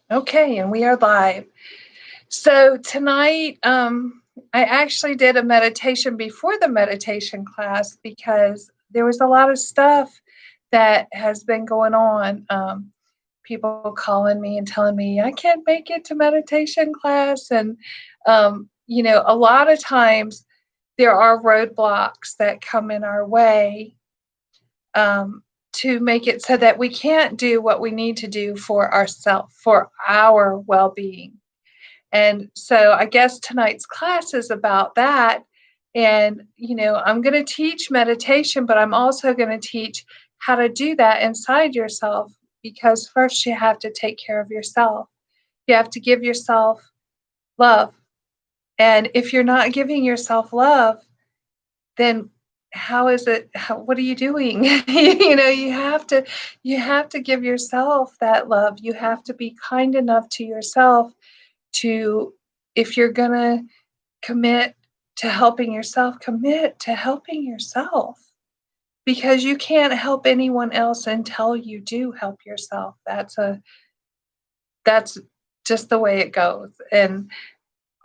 Okay, and we are live. So tonight, I actually did a meditation before the meditation class because there was a lot of stuff that has been going on. People calling me and telling me I can't make it to meditation class, and a lot of times there are roadblocks that come in our way to make it so that we can't do what we need to do for ourselves, for our well-being. And so I guess tonight's class is about that. And, I'm going to teach meditation, but I'm also going to teach how to do that inside yourself, because first you have to take care of yourself. You have to give yourself love. And if you're not giving yourself love, then how is it what are you doing? You have to give yourself that love. You have to be kind enough to yourself to, if you're going to commit to helping yourself, commit to helping yourself, because you can't help anyone else until you do help yourself. That's just the way it goes. And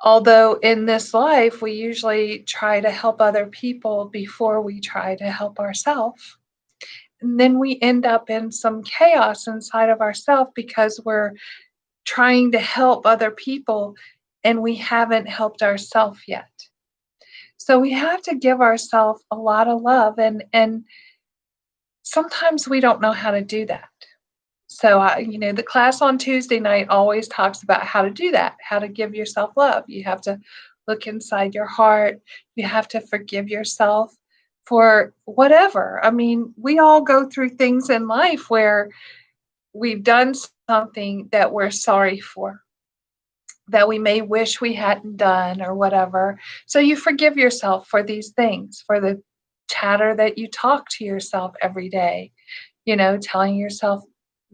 although in this life we usually try to help other people before we try to help ourselves, and then we end up in some chaos inside of ourselves because we're trying to help other people and we haven't helped ourselves yet. So we have to give ourselves a lot of love, and sometimes we don't know how to do that. So the class on Tuesday night always talks about how to do that, how to give yourself love. You have to look inside your heart. You have to forgive yourself for whatever. I mean, we all go through things in life where we've done something that we're sorry for, that we may wish we hadn't done or whatever. So you forgive yourself for these things, for the chatter that you talk to yourself every day, telling yourself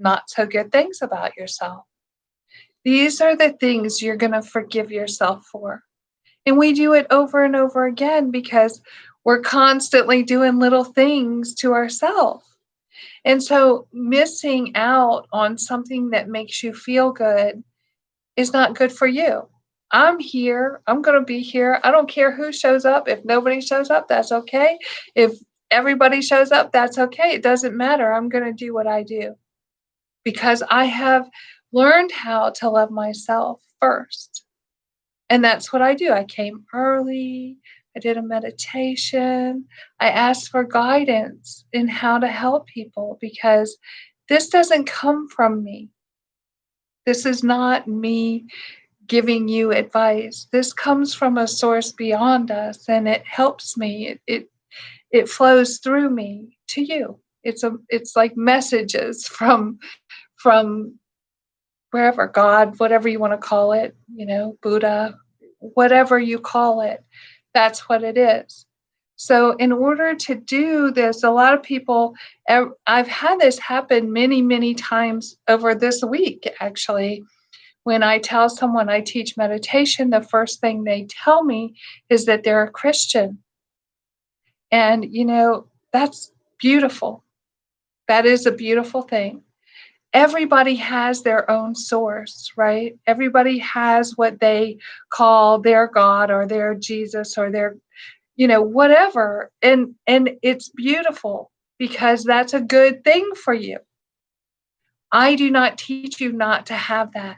not so good things about yourself. These are the things you're going to forgive yourself for. And we do it over and over again because we're constantly doing little things to ourselves. And so missing out on something that makes you feel good is not good for you. I'm here. I'm going to be here. I don't care who shows up. If nobody shows up, that's okay. If everybody shows up, that's okay. It doesn't matter. I'm going to do what I do because I have learned how to love myself first. And that's what I do. I came early. I did a meditation. I asked for guidance in how to help people because this doesn't come from me. This is not me giving you advice. This comes from a source beyond us, and it helps me. It flows through me to you. It's like messages from wherever, God, whatever you want to call it, Buddha, whatever you call it. That's what it is. So, in order to do this, a lot of people, I've had this happen many, many times over this week, actually. When I tell someone I teach meditation, the first thing they tell me is that they're a Christian. And, that's beautiful. That is a beautiful thing. Everybody has their own source, right? Everybody has what they call their God or their Jesus or their, whatever. And it's beautiful because that's a good thing for you. I do not teach you not to have that.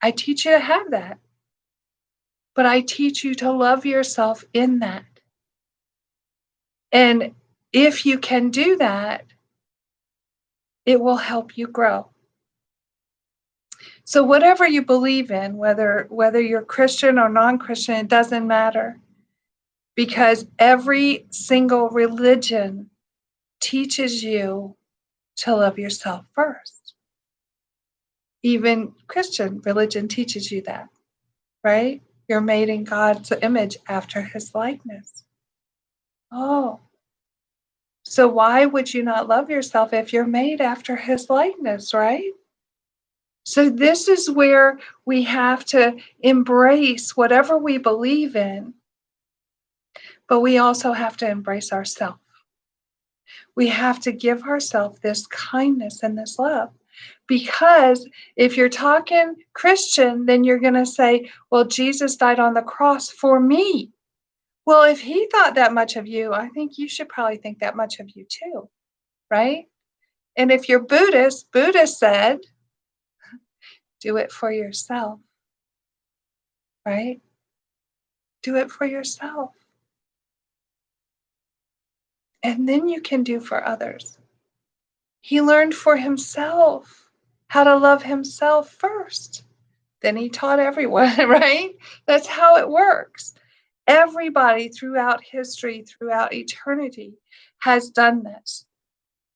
I teach you to have that. But I teach you to love yourself in that. And if you can do that, it will help you grow. So whatever you believe in, whether you're Christian or non-Christian, it doesn't matter, because every single religion teaches you to love yourself first. Even Christian religion teaches you that, right? You're made in God's image after his likeness. Oh, so why would you not love yourself if you're made after his likeness, right? So this is where we have to embrace whatever we believe in, but we also have to embrace ourselves. We have to give ourselves this kindness and this love. Because if you're talking Christian, then you're going to say, well, Jesus died on the cross for me. Well, if he thought that much of you, I think you should probably think that much of you too, right? And if you're Buddhist, Buddha said, do it for yourself, right? Do it for yourself. And then you can do for others. He learned for himself how to love himself first. Then he taught everyone, right? That's how it works. Everybody throughout history, throughout eternity, has done this.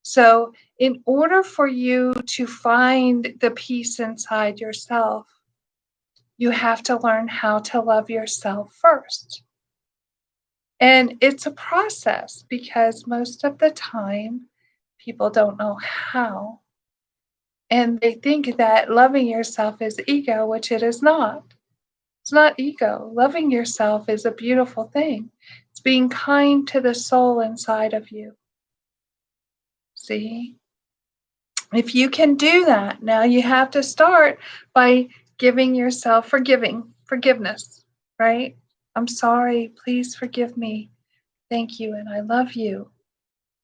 So, in order for you to find the peace inside yourself, you have to learn how to love yourself first. And it's a process because most of the time, people don't know how. And they think that loving yourself is ego, which it is not. It's not ego. Loving yourself is a beautiful thing. It's being kind to the soul inside of you. See? If you can do that, now you have to start by giving yourself forgiveness, right? I'm sorry. Please forgive me. Thank you. And I love you.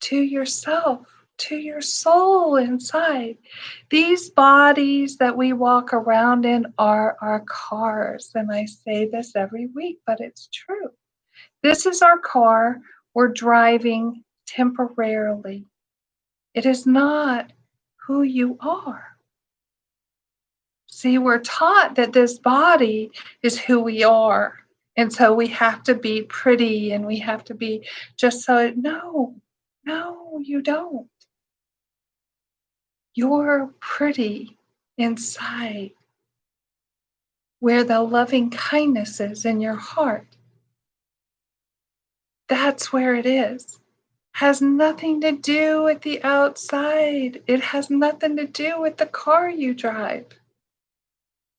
To yourself, to your soul inside. These bodies that we walk around in are our cars. And I say this every week, but it's true. This is our car. We're driving temporarily. It is not who you are. See, we're taught that this body is who we are. And so we have to be pretty and we have to be just so. No, you don't. You're pretty inside where the loving kindness is in your heart. That's where it is. Has nothing to do with the outside. It has nothing to do with the car you drive.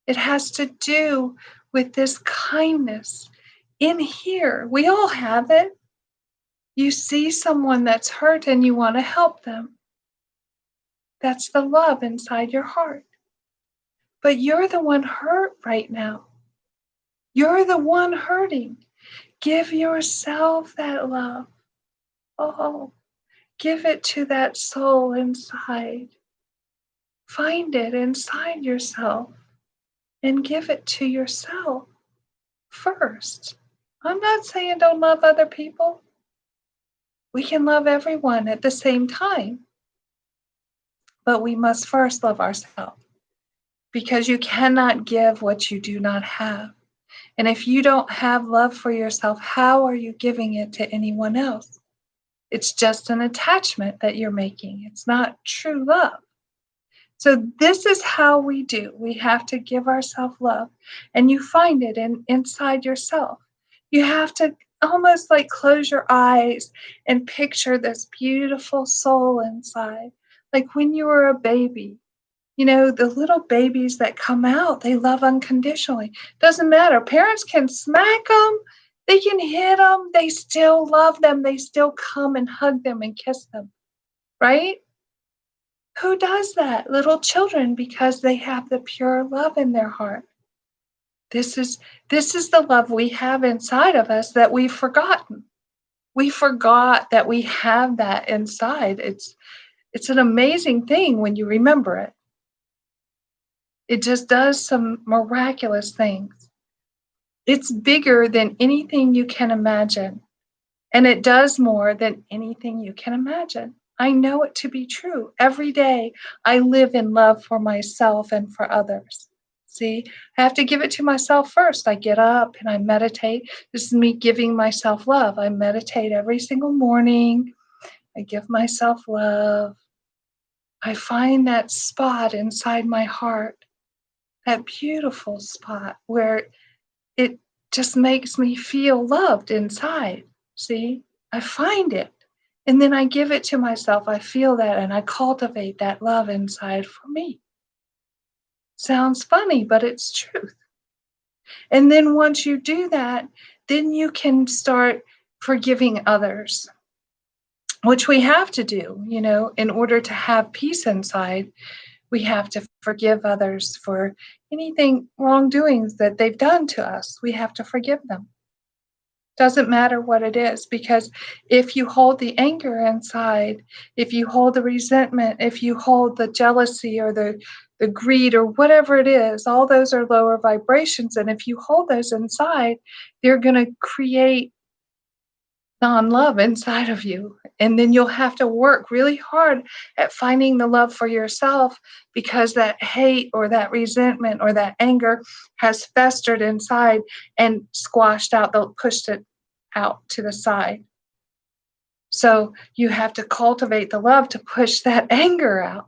It has to do with this kindness in here. We all have it. You see someone that's hurt and you want to help them. That's the love inside your heart. But you're the one hurt right now. You're the one hurting. Give yourself that love. Oh, give it to that soul inside. Find it inside yourself and give it to yourself first. I'm not saying don't love other people. We can love everyone at the same time. But we must first love ourselves because you cannot give what you do not have. And if you don't have love for yourself, how are you giving it to anyone else? It's just an attachment that you're making. It's not true love. So this is how we do. We have to give ourselves love. And you find it inside yourself. You have to almost like close your eyes and picture this beautiful soul inside. Like when you were a baby, you know, the little babies that come out, they love unconditionally. Doesn't matter. Parents can smack them. They can hit them. They still love them. They still come and hug them and kiss them. Right? Who does that? Little children, because they have the pure love in their heart. This is the love we have inside of us that we've forgotten. We forgot that we have that inside. It's an amazing thing when you remember it. It just does some miraculous things. It's bigger than anything you can imagine. And it does more than anything you can imagine. I know it to be true. Every day I live in love for myself and for others. See, I have to give it to myself first. I get up and I meditate. This is me giving myself love. I meditate every single morning. I give myself love. I find that spot inside my heart, that beautiful spot where it just makes me feel loved inside. See, I find it. And then I give it to myself. I feel that and I cultivate that love inside for me. Sounds funny, but it's truth. And then once you do that, then you can start forgiving others, which we have to do, you know, in order to have peace inside. We have to forgive others for anything wrongdoings that they've done to us. We have to forgive them. Doesn't matter what it is, because if you hold the anger inside, if you hold the resentment, if you hold the jealousy or the greed or whatever it is, all those are lower vibrations. And if you hold those inside, they're going to create non-love inside of you. And then you'll have to work really hard at finding the love for yourself, because that hate or that resentment or that anger has festered inside and squashed out, they'll pushed it out to the side. So you have to cultivate the love to push that anger out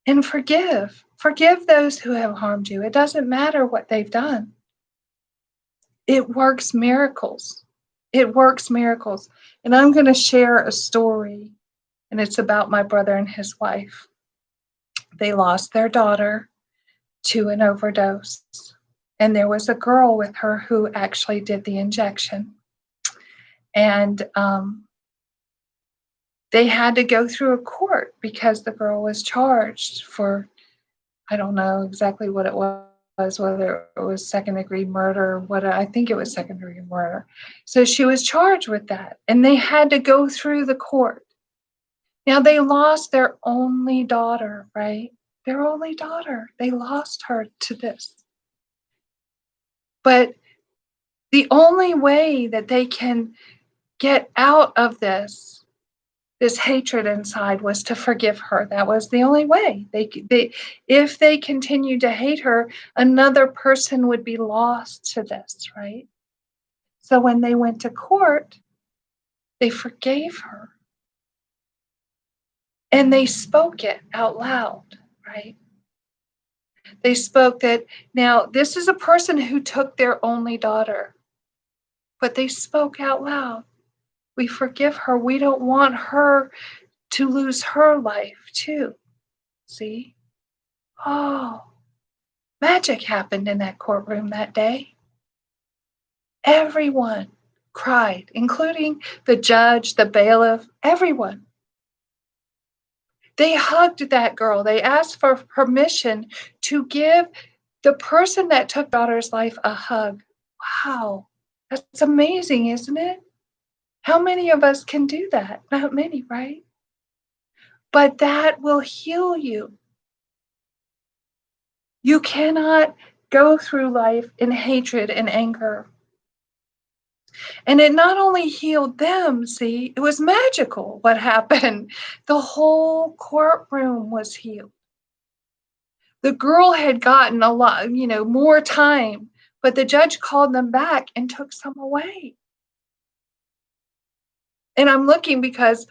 and forgive. Forgive those who have harmed you. It doesn't matter what they've done. It works miracles. It works miracles. And I'm going to share a story, and it's about my brother and his wife. They lost their daughter to an overdose, and there was a girl with her who actually did the injection. And they had to go through a court because the girl was charged for, I don't know exactly what it was, whether it was second-degree murder, I think it was second-degree murder. So she was charged with that, and they had to go through the court. Now, they lost their only daughter, right? Their only daughter. They lost her to this. But the only way that they can get out of this hatred inside, was to forgive her. That was the only way. If they continued to hate her, another person would be lost to this, right? So when they went to court, they forgave her. And they spoke it out loud, right? They spoke that, now, this is a person who took their only daughter, but they spoke out loud. We forgive her. We don't want her to lose her life too. See? Oh, magic happened in that courtroom that day. Everyone cried, including the judge, the bailiff, everyone. They hugged that girl. They asked for permission to give the person that took daughter's life a hug. Wow, that's amazing, isn't it? How many of us can do that? Not many, right? But that will heal you. You cannot go through life in hatred and anger. And it not only healed them, see, it was magical what happened. The whole courtroom was healed. The girl had gotten a lot, more time, but the judge called them back and took some away. And I'm looking because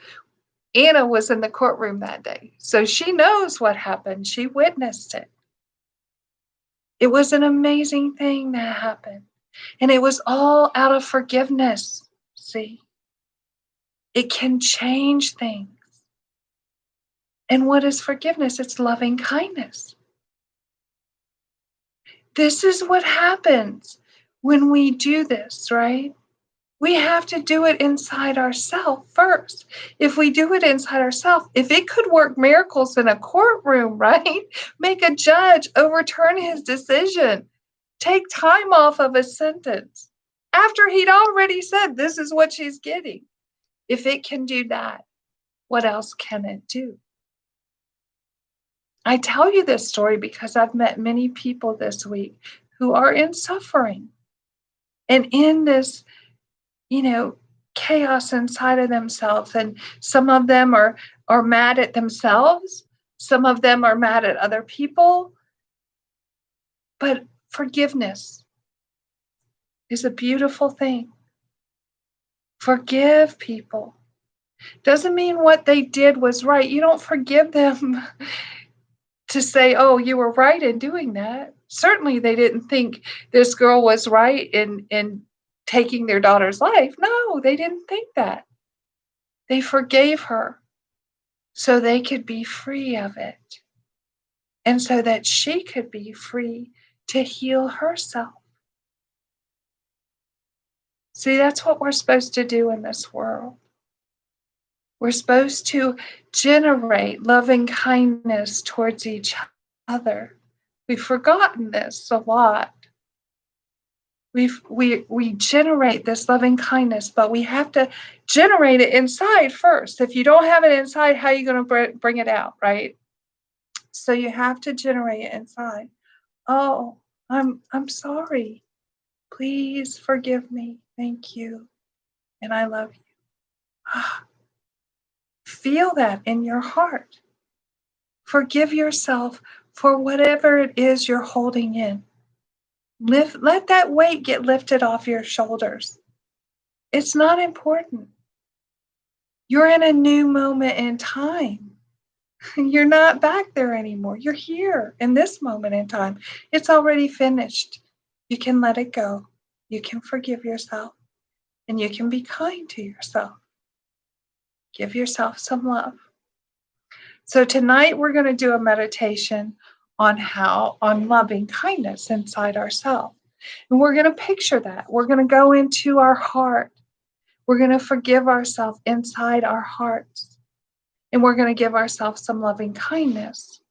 Anna was in the courtroom that day. So she knows what happened. She witnessed it. It was an amazing thing that happened. And it was all out of forgiveness. See, it can change things. And what is forgiveness? It's loving kindness. This is what happens when we do this, right? We have to do it inside ourselves first. If we do it inside ourselves, if it could work miracles in a courtroom, right? Make a judge overturn his decision, take time off of a sentence after he'd already said this is what she's getting. If it can do that, what else can it do? I tell you this story because I've met many people this week who are in suffering and in this, chaos inside of themselves. And some of them are mad at themselves. Some of them are mad at other people. But forgiveness is a beautiful thing. Forgive people. Doesn't mean what they did was right. You don't forgive them to say, oh, you were right in doing that. Certainly they didn't think this girl was right in taking their daughter's life. No, they didn't think that. They forgave her so they could be free of it, and so that she could be free to heal herself. See, that's what we're supposed to do in this world. We're supposed to generate loving kindness towards each other. We've forgotten this a lot. We generate this loving kindness, but we have to generate it inside first. If you don't have it inside, how are you going to bring it out, right? So you have to generate it inside. Oh, I'm sorry. Please forgive me. Thank you. And I love you. Ah, feel that in your heart. Forgive yourself for whatever it is you're holding in. Let that weight get lifted off your shoulders. It's not important. You're in a new moment in time. You're not back there anymore. You're here in this moment in time. It's already finished. You can let it go. You can forgive yourself and you can be kind to yourself. Give yourself some love. So tonight we're going to do a meditation on loving kindness inside ourselves. And we're going to picture that. We're going to go into our heart. We're going to forgive ourselves inside our hearts. And we're going to give ourselves some loving kindness.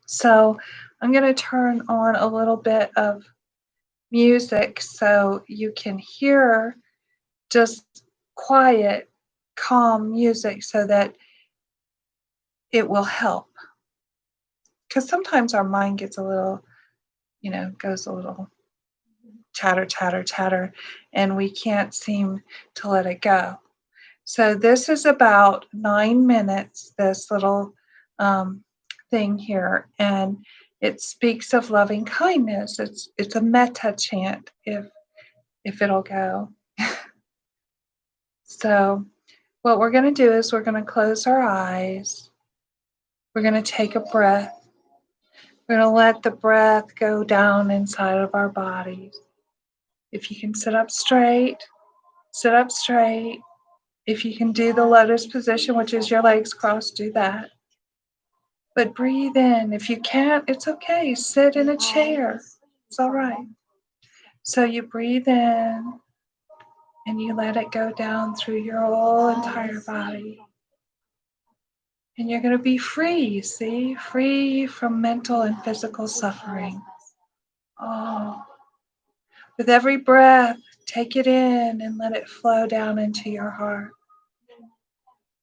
So I'm going to turn on a little bit of music so you can hear just quiet, calm music so that it will help. Because sometimes our mind gets a little, goes a little chatter, chatter, chatter, and we can't seem to let it go. So this is about 9 minutes, this little thing here, and it speaks of loving kindness. It's a metta chant, if it'll go. So what we're going to do is we're going to close our eyes. We're going to take a breath. We're going to let the breath go down inside of our bodies. If you can sit up straight, sit up straight. If you can do the lotus position, which is your legs crossed, do that. But breathe in. If you can't, it's okay. Sit in a chair. It's all right. So you breathe in and you let it go down through your whole entire body. And you're going to be free, see? Free from mental and physical suffering. Oh. With every breath, take it in and let it flow down into your heart.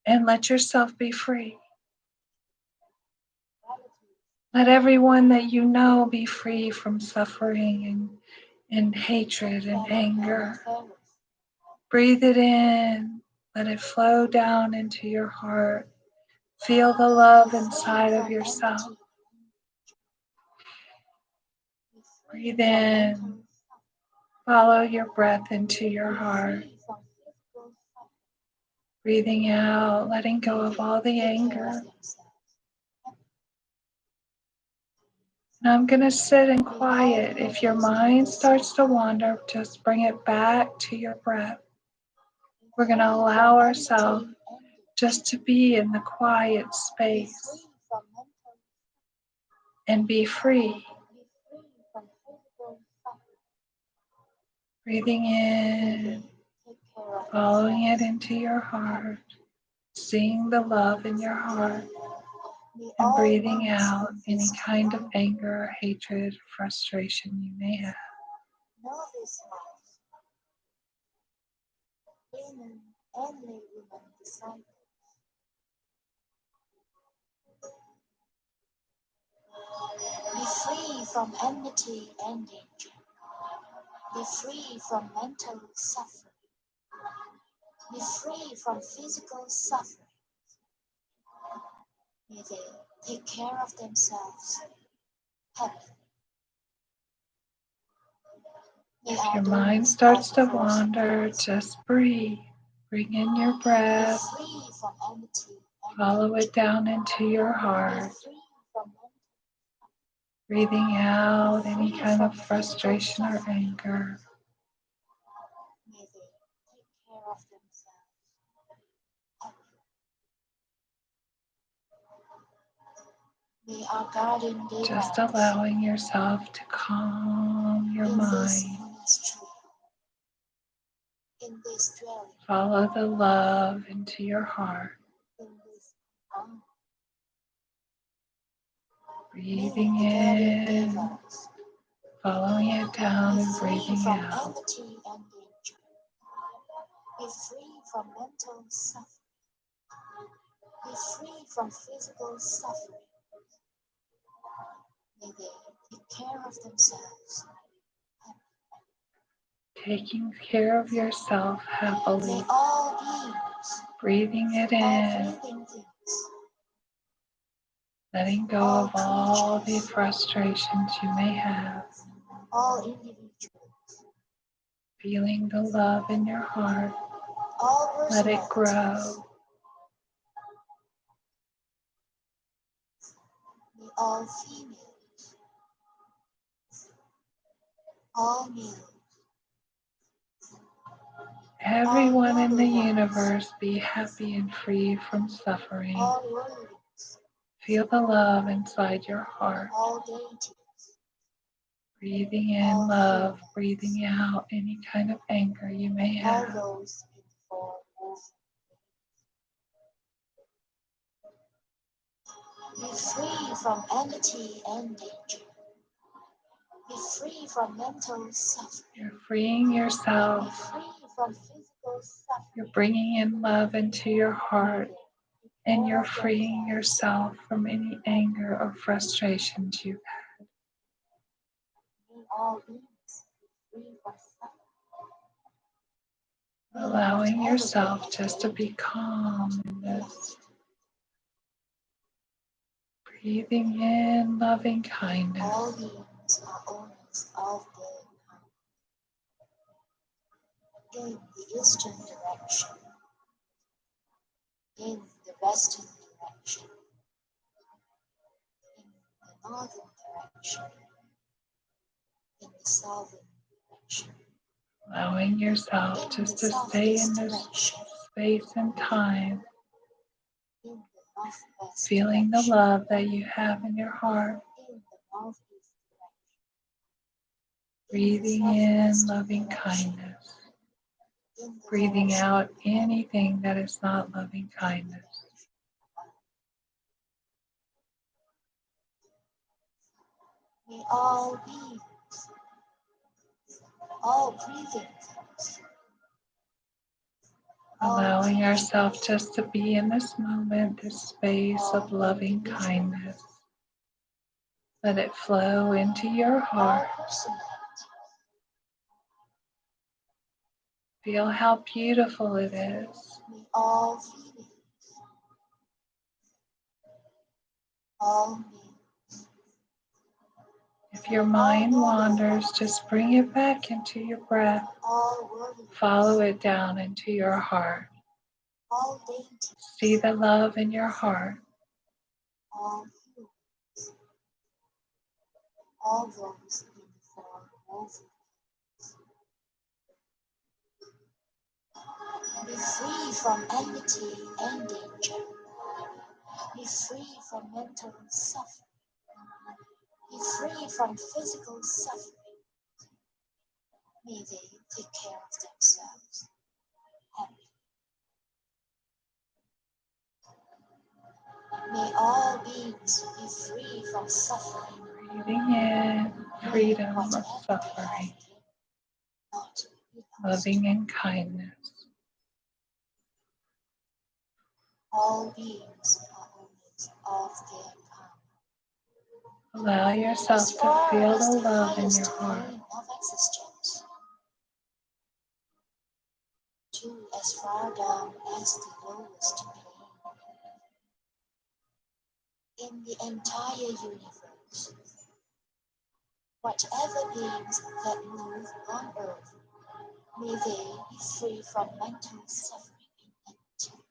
And let yourself be free. Let everyone that you know be free from suffering and hatred and anger. Breathe it in. Let it flow down into your heart. Feel the love inside of yourself. Breathe in. Follow your breath into your heart. Breathing out, letting go of all the anger. And I'm going to sit in quiet. If your mind starts to wander, just bring it back to your breath. We're going to allow ourselves just to be in the quiet space and be free. Breathing in, following it into your heart, seeing the love in your heart, and breathing out any kind of anger, hatred, frustration you may have. Be free from enmity and danger. Be free from mental suffering. Be free from physical suffering. May they take care of themselves. Happy. If your mind starts to wander, just breathe. Bring in your breath. Follow it down into your heart. Breathing out any kind of frustration or anger. May they take care of themselves. They are guarding their Just minds. allowing yourself to calm your mind. is dwelling Follow the love into your heart. in this arm. Breathing May the very in, devils following it down be and free breathing from out. enmity and danger. Be free from mental suffering. Be free from physical suffering. May they take care of themselves. Taking care of yourself happily. May all beings, Breathing it all in, breathing things, letting go all of all the creatures, frustrations you may have. all individuals, Feeling the love in your heart. all Let it personalities, grow. may all females, all males, Everyone in the universe be happy and free from suffering. all worldlings, Feel the love inside your heart. all deities, Breathing in all love, humans, breathing out any kind of anger you may all have. those in the four walls. Be free from enmity and danger. Be free from mental suffering. You're freeing Be yourself. free from physical suffering. You're bringing in love into your heart. May And you're all freeing themselves. yourself from any anger or frustrations you've had. May all beings be free from suffering. Allowing yourself just to be calm in this. Breathing in loving kindness. All beings are owners of their kind. In the eastern direction, in the western direction, in the northern direction, in the southern direction, Allowing yourself in just the to stay in southeast this direction, space and time, in the northwest feeling the direction, love that you have in your heart. in the northeast direction, Breathing in loving kindness. in the Breathing direction out of anything that is not loving kindness. may all beings, all breathing things, Allowing yourself just to be in this moment, this space of loving kindness. Let it flow into your all heart. personalities, Feel how beautiful it is. may all feelings, all males, If your mind wanders, just bring it back into your breath. all worldlings, Follow it down into your heart. all dainties, See the love in your heart. all humans, all those in the four walls. Be free from enmity and danger. Be free from mental suffering. Be free from physical suffering. May they take care of themselves. Happy. May all beings be free from suffering. Breathing in freedom of Whatever they suffering, have not be lost. loving and kindness. All beings are owners of their karma. Allow yourself As to far feel as the the love in highest your heart. plane of existence, to as far down as the lowest plane, in the entire universe, whatever beings that move on earth, may they be free from mental suffering and enmity.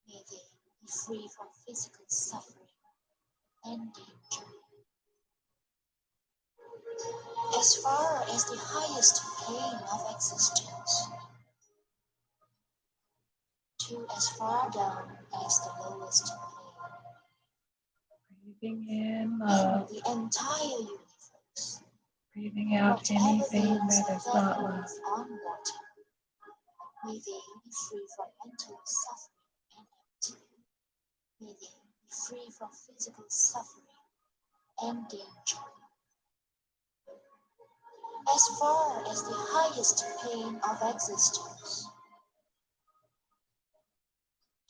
May they be free from physical suffering and danger. As far as the highest plane of existence, to as far down as the lowest plane, Breathing in in love, the entire universe, breathing out whatever anything beings that is that not move love. on water, May they be free from mental suffering and empty. May they be free from physical suffering and danger. As far as the highest pain of existence,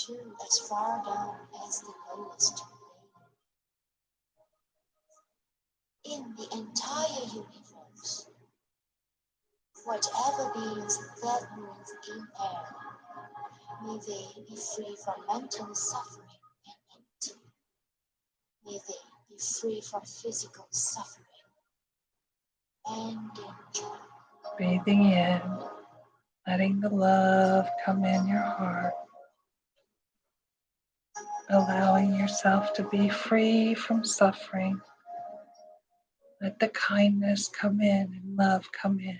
to as far down as the lowest pain. In the entire universe, whatever beings that move in air, may they be free from mental suffering and empty. May they be free from physical suffering and danger. Breathing in, letting the love come in your heart, allowing yourself to be free from suffering. Let the kindness come in and love come in.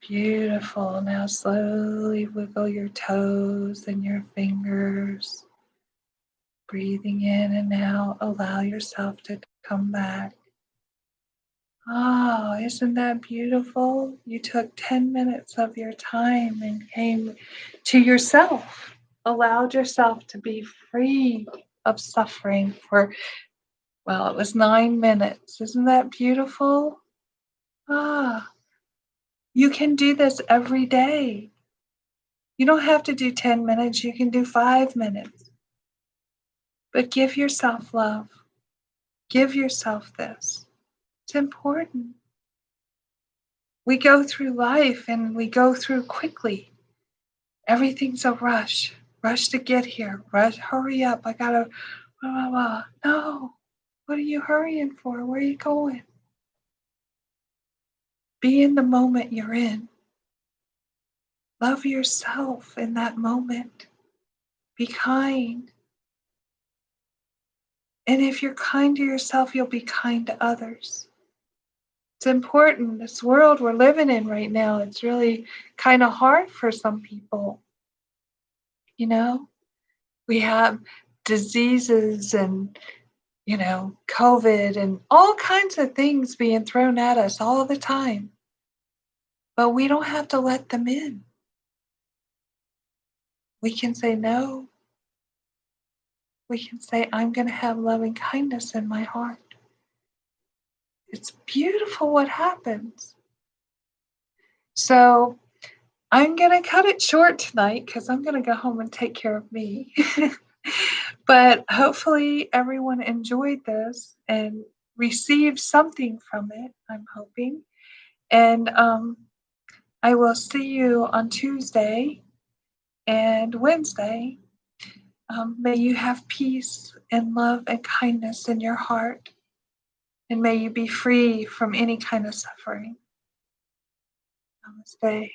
Beautiful. Now slowly wiggle your toes and your fingers. Breathing in and out, allow yourself to come back. Oh, isn't that beautiful? You took 10 minutes of your time and came to yourself, allowed yourself to be free of suffering for, well, it was 9 minutes. Isn't that beautiful? Ah, you can do this every day. You don't have to do 10 minutes, you can do 5 minutes. But give yourself love. Give yourself this. It's important. We go through life and we go through quickly. Everything's a rush. Rush to get here. Rush, hurry up. I gotta, blah, blah, blah. No. What are you hurrying for? Where are you going? Be in the moment you're in. Love yourself in that moment. Be kind. And if you're kind to yourself, you'll be kind to others. It's important. This world we're living in right now, it's really kind of hard for some people. You know, we have diseases and, COVID and all kinds of things being thrown at us all the time. But we don't have to let them in. We can say no. We can say, I'm going to have loving kindness in my heart. It's beautiful what happens. So I'm going to cut it short tonight because I'm going to go home and take care of me. But hopefully everyone enjoyed this and received something from it, I'm hoping. And I will see you on Tuesday and Wednesday. May you have peace and love and kindness in your heart. And may you be free from any kind of suffering. Namaste.